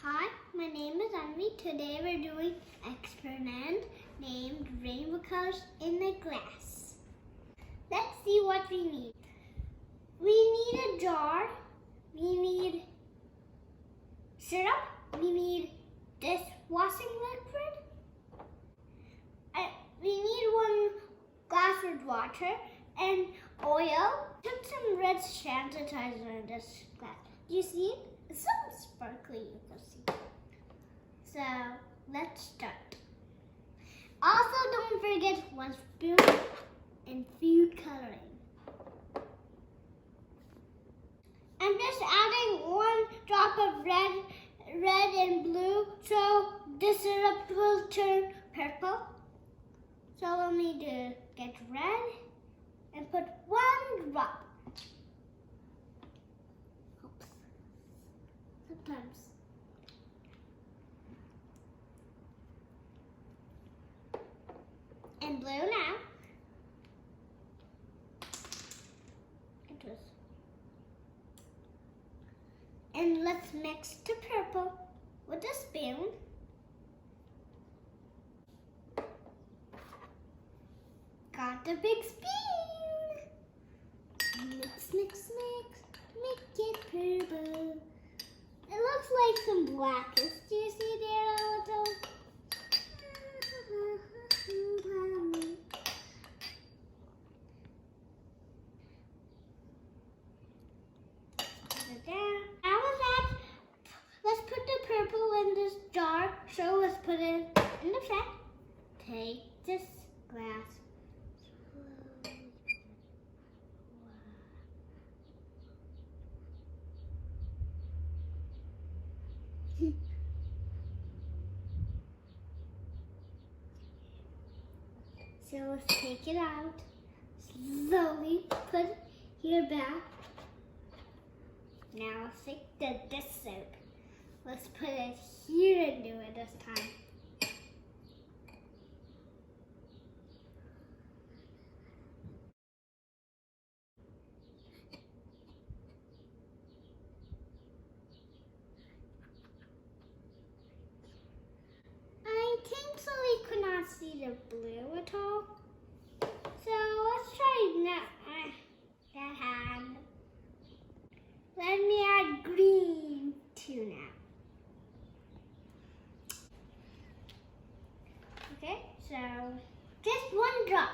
Hi, my name is Anvi. Today we're doing an experiment named Rainbow Colors in the Glass. Let's see what we need. We need a jar, we need syrup, we need dishwashing liquid, we need 1 glass with water and oil. Put some red sanitizer in this glass. Do you see it? It's so sparkly, you can see. So let's start. Also, don't forget 1 spoon and food coloring. I'm just adding 1 drop of red and blue, so the syrup will turn purple. So let me get red and put 1 drop. Oops. Sometimes. And blue now. And let's mix the purple with a spoon. Got the big spoon. Mix, mix, mix. Make it purple. It looks like some blackness. Do you see there a little? Now that, let's put the purple in this jar. So let's put it in the front. Take this glass. So let's take it out. Slowly put it here back. Now let's take the dish soap. Let's put it here and do it this time. I think so we could not see the blue at all. So let's try that hand. Let me add green too now. Okay, so just 1 drop.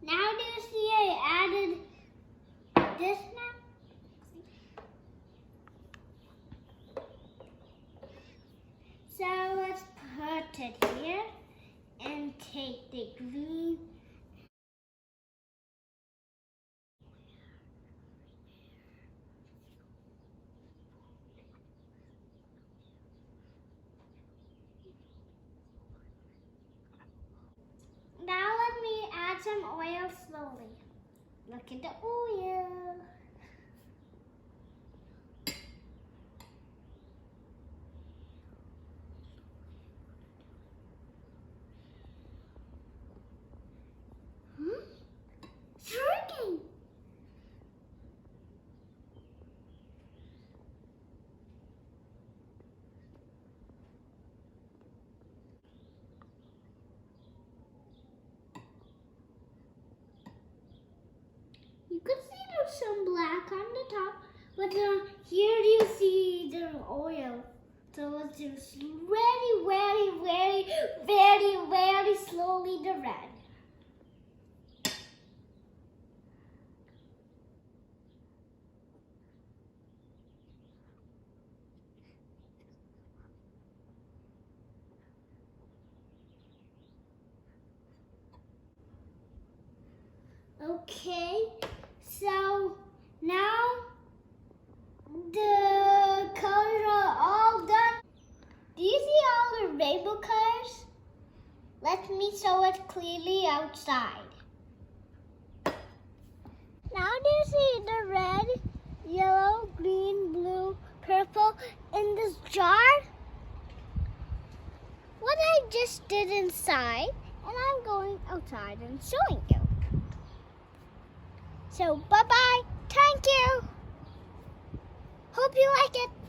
Now do you see I added this now? So let's put it here and take the green. Now let me add some oil slowly. Look at the oil. It's working. You can see there's some black on the top, but here you see the oil. So let's do very slowly the red. Okay, so now the colors are all done. Do you see all the rainbow colors? Let me show it clearly outside. Now do you see the red, yellow, green, blue, purple in this jar? What I just did inside, and I'm going outside and showing you. So bye-bye. Thank you. Hope you like it.